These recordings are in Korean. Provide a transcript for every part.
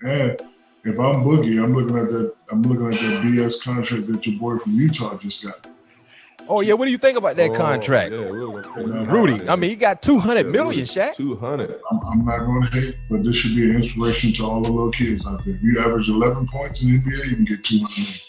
And if I'm Boogie, I'm looking at that BS contract that your boy from Utah just got. Oh yeah, what do you think about that contract? Yeah, Rudy, I mean, he got 200 million, Shaq. 200. I'm not going to hate, but this should be an inspiration to all the little kids out there. If you average 11 points in the NBA, you can get 200 million.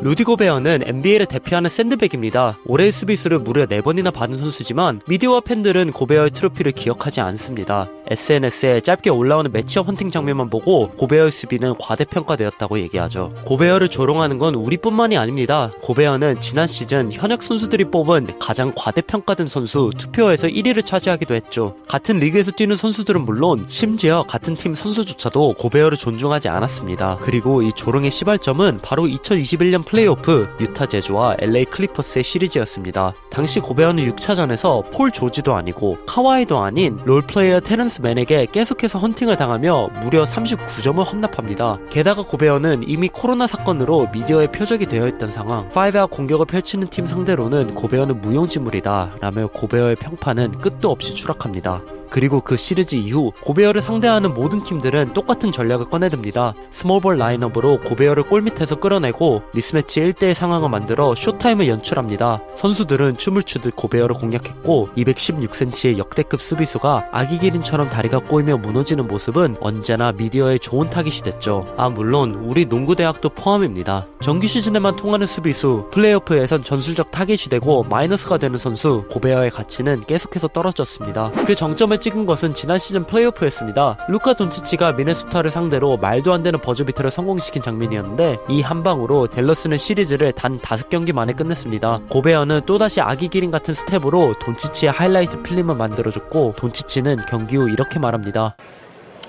루디 고베어는 NBA를 대표하는 샌드백입니다. 올해의 수비수를 무려 4번이나 받은 선수지만 미디어와 팬들은 고베어의 트로피를 기억하지 않습니다. SNS에 짧게 올라오는 매치업 헌팅 장면만 보고 고베어의 수비는 과대평가되었다고 얘기하죠. 고베어를 조롱하는 건 우리뿐만이 아닙니다. 고베어는 지난 시즌 현역 선수들이 뽑은 가장 과대평가된 선수 투표에서 1위를 차지하기도 했죠. 같은 리그에서 뛰는 선수들은 물론 심지어 같은 팀 선수조차도 고베어를 존중하지 않았습니다. 그리고 이 조롱의 시발점은 바로 2021년 플레이오프 유타 재즈와 LA 클리퍼스의 시리즈였습니다. 당시 고베어는 6차전에서 폴 조지도 아니고 카와이도 아닌 롤플레이어 테런스 맨에게 계속해서 헌팅을 당하며 무려 39점을 헌납합니다. 게다가 고베어는 이미 코로나 사건으로 미디어의 표적이 되어 있던 상황, 5아웃 공격을 펼치는 팀 상대로는 고베어는 무용지물이다 라며 고베어의 평판은 끝도 없이 추락합니다. 그리고 그 시리즈 이후 고베어를 상대하는 모든 팀들은 똑같은 전략을 꺼내듭니다. 스몰볼 라인업으로 고베어를 골밑에서 끌어내고 미스매치 1대1 상황을 만들어 쇼타임을 연출합니다. 선수들은 춤을 추듯 고베어를 공략했고 216cm의 역대급 수비수가 아기 기린처럼 다리가 꼬이며 무너지는 모습은 언제나 미디어의 좋은 타깃이 됐죠. 물론 우리 농구대학도 포함입니다. 정규 시즌에만 통하는 수비수, 플레이오프에선 전술적 타깃이 되고 마이너스가 되는 선수, 고베어의 가치는 계속해서 떨어졌습니다. 그 정점에 찍은 것은 지난 시즌 플레이오프였습니다. 루카 돈치치가 미네소타를 상대로 말도 안 되는 버저비터를 성공시킨 장면이었는데 이 한 방으로 댈러스는 시리즈를 단 5경기 만에 끝냈습니다. 고베어는 또다시 아기 기린 같은 스텝으로 돈치치의 하이라이트 필름을 만들어줬고 돈치치는 경기 후 이렇게 말합니다.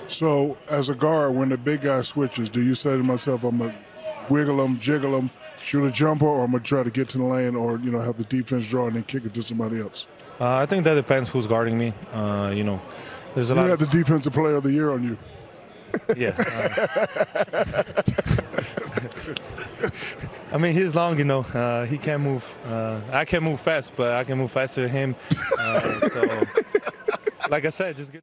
So, as a guard, when the big guy switches, do you say to myself, I'm going to wiggle him, jiggle him, shoot a jumper, or I'm going to try to get to the lane or, have the defense draw and then kick it to somebody else? I think that depends who's guarding me. There's a lot. You have the defensive player of the year on you. Yeah. I mean, he's long, he can't move. I can't move fast, but I can move faster than him. So, like I said, just get.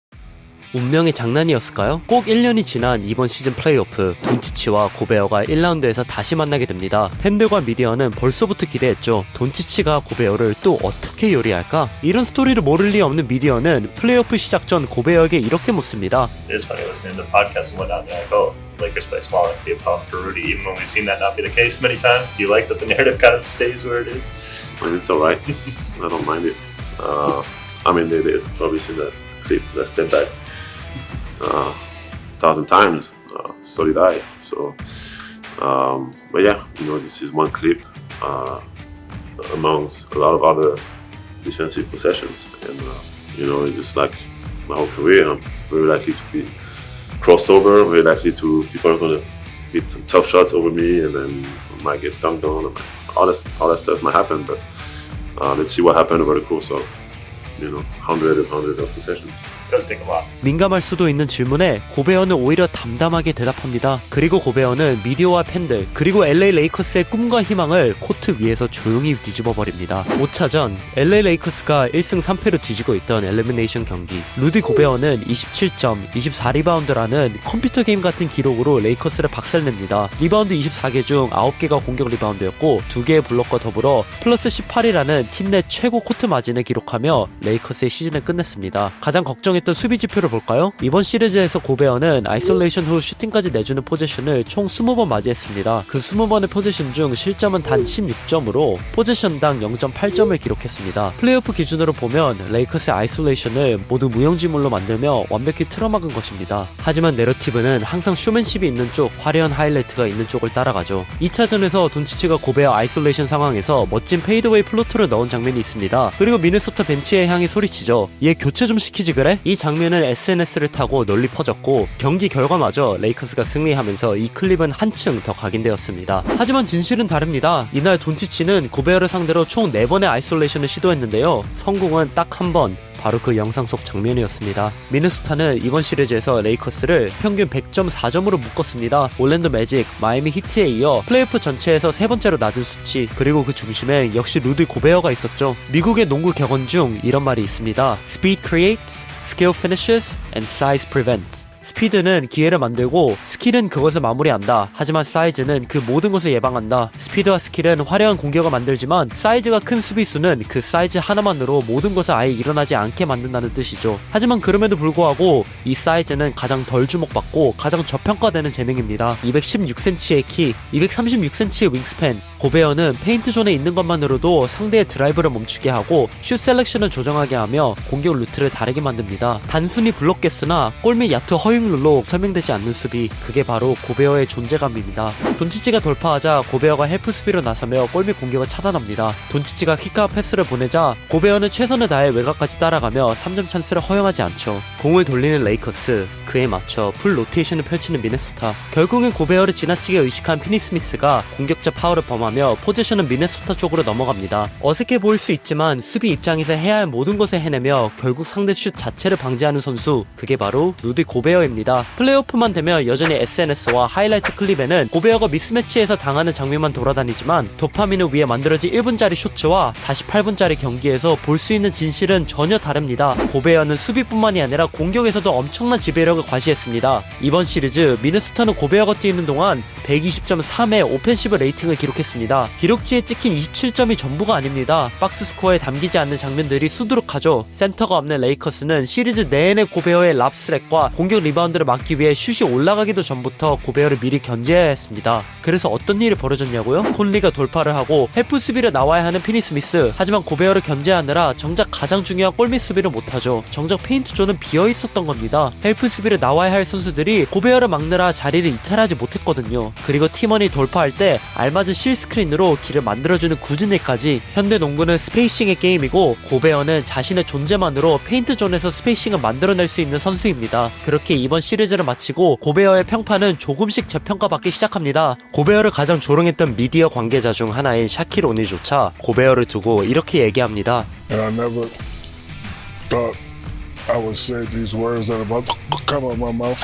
운명의 장난이었을까요? 꼭 1년이 지난 이번 시즌 플레이오프, 돈치치와 고베어가 1라운드에서 다시 만나게 됩니다. 팬들과 미디어는 벌써부터 기대했죠. 돈치치가 고베어를 또 어떻게 요리할까? 이런 스토리를 모를 리 없는 미디어는 플레이오프 시작 전 고베어에게 이렇게 묻습니다. It is funny listening to podcasts and whatnot. Like, oh, Lakers play small and be a problem for Rudy, even when we've seen that not be the case many times. Do you like that the narrative kind of stays where it is? I mean, it's alright. I don't mind it. They obviously the clip that step back 1,000 times. So did I. So, but yeah, this is one clip amongst a lot of other defensive possessions, and it's just like my whole career. I'm very likely to be crossed over. Very likely people are gonna hit some tough shots over me, and then I might get dunked on. All that stuff might happen, but let's see what happened over the course of hundreds and hundreds of possessions. 민감할 수도 있는 질문에 고베어는 오히려 담담하게 대답합니다. 그리고 고베어는 미디어와 팬들 그리고 LA 레이커스의 꿈과 희망을 코트 위에서 조용히 뒤집어 버립니다. 5차전 LA 레이커스가 1승 3패로 뒤지고 있던 엘리미네이션 경기, 루디 고베어는 27점, 24리바운드라는 컴퓨터 게임 같은 기록으로 레이커스를 박살냅니다. 리바운드 24개 중 9개가 공격 리바운드였고 2개의 블록과 더불어 플러스 18이라는 팀 내 최고 코트 마진을 기록하며 레이커스의 시즌을 끝냈습니다. 가장 걱정했던 수비 지표를 볼까요? 이번 시리즈에서 고베어는 아이솔레이션 후 슈팅까지 내주는 포지션을 총 20번 맞이했습니다. 그 20번의 포지션 중 실점은 단 16점으로 포지션당 0.8점을 기록했습니다. 플레이오프 기준으로 보면 레이커스의 아이솔레이션을 모두 무용지물로 만들며 완벽히 틀어막은 것입니다. 하지만 내러티브는 항상 쇼맨십이 있는 쪽, 화려한 하이라이트가 있는 쪽을 따라가죠. 2차전에서 돈치치가 고베어 아이솔레이션 상황에서 멋진 페이드웨이 플로터를 넣은 장면이 있습니다. 그리고 미네소타 벤치에 향해 소리치죠. 얘 교체 좀 시키지 그래? 이 장면은 SNS를 타고 널리 퍼졌고 경기 결과마저 레이커스가 승리하면서 이 클립은 한층 더 각인되었습니다. 하지만 진실은 다릅니다. 이날 돈치치는 고베어를 상대로 총 4번의 아이솔레이션을 시도했는데요. 성공은 딱 한 번, 바로 그 영상 속 장면이었습니다. 미네소타는 이번 시리즈에서 레이커스를 평균 100.4점으로 묶었습니다. 올랜도 매직, 마이애미 히트에 이어 플레이오프 전체에서 세 번째로 낮은 수치, 그리고 그 중심에 역시 루디 고베어가 있었죠. 미국의 농구 격언 중 이런 말이 있습니다. Speed creates, skill finishes, and size prevents. 스피드는 기회를 만들고 스킬은 그것을 마무리한다. 하지만 사이즈는 그 모든 것을 예방한다. 스피드와 스킬은 화려한 공격을 만들지만 사이즈가 큰 수비수는 그 사이즈 하나만으로 모든 것을 아예 일어나지 않게 만든다는 뜻이죠. 하지만 그럼에도 불구하고 이 사이즈는 가장 덜 주목받고 가장 저평가되는 재능입니다. 216cm의 키, 236cm의 윙스팬. 고베어는 페인트 존에 있는 것만으로도 상대의 드라이브를 멈추게 하고 슛 셀렉션을 조정하게 하며 공격 루트를 다르게 만듭니다. 단순히 블록 개수나 골 및 야투 허용룰로 설명되지 않는 수비, 그게 바로 고베어의 존재감입니다. 돈치치가 돌파하자 고베어가 헬프 수비로 나서며 골 및 공격을 차단합니다. 돈치치가 킥과 패스를 보내자 고베어는 최선을 다해 외곽까지 따라가며 3점 찬스를 허용하지 않죠. 공을 돌리는 레이커스, 그에 맞춰 풀 로테이션을 펼치는 미네소타. 결국엔 고베어를 지나치게 의식한 피니 스미스가 공격자 파울을 범하며 포지션은 미네소타 쪽으로 넘어갑니다. 어색해 보일 수 있지만 수비 입장에서 해야 할 모든 것을 해내며 결국 상대 슛 자체를 방지하는 선수, 그게 바로 루디 고베어입니다. 플레이오프만 되면 여전히 SNS와 하이라이트 클립에는 고베어가 미스매치에서 당하는 장면만 돌아다니지만 도파민을 위해 만들어진 1분짜리 쇼츠와 48분짜리 경기에서 볼 수 있는 진실은 전혀 다릅니다. 고베어는 수비뿐만이 아니라 공격에서도 엄청난 지배력을 과시했습니다. 이번 시리즈 미네소타는 고베어가 뛰는 동안 120.3의 오펜시브 레이팅을 기록했습니다. 기록지에 찍힌 27점이 전부가 아닙니다. 박스 스코어에 담기지 않는 장면들이 수두룩하죠. 센터가 없는 레이커스는 시리즈 내내 고베어의 랍스랙과 공격 리바운드를 막기 위해 슛이 올라가기도 전부터 고베어를 미리 견제해야 했습니다. 그래서 어떤 일이 벌어졌냐고요? 콘리가 돌파를 하고 헬프 수비를 나와야 하는 피니 스미스. 하지만 고베어를 견제하느라 정작 가장 중요한 골밑 수비를 못하죠. 정작 페인트 존은 비어있었던 겁니다. 헬프 수비를 나와야 할 선수들이 고베어를 막느라 자리를 이탈하지 못했거든요. 그리고 팀원이 돌파할 때 알맞은 실스크린으로 길을 만들어주는 굳은 일까지. 현대 농구는 스페이싱의 게임이고 고베어는 자신의 존재만으로 페인트 존에서 스페이싱을 만들어낼 수 있는 선수입니다. 그렇게 이번 시리즈를 마치고 고베어의 평판은 조금씩 재평가받기 시작합니다. 고베어를 가장 조롱했던 미디어 관계자 중 하나인 샤킬 오닐조차 고베어를 두고 이렇게 얘기합니다. And I never thought I would say these words that are about to come out my mouth.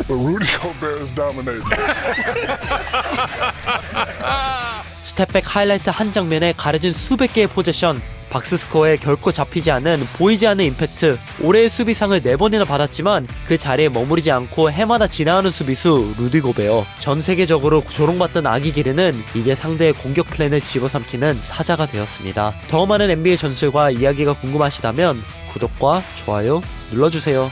But Rudy Gobert is dominating. 스텝백 하이라이트 한 장면에 가려진 수백 개의 포제션, 박스스코어에 결코 잡히지 않은 보이지 않는 임팩트. 올해의 수비상을 4번이나 받았지만 그 자리에 머무르지 않고 해마다 지나가는 수비수 루디 고베어. 전 세계적으로 조롱받던 아기 기르는 이제 상대의 공격 플랜을 집어삼키는 사자가 되었습니다. 더 많은 NBA 전술과 이야기가 궁금하시다면 구독과 좋아요 눌러주세요.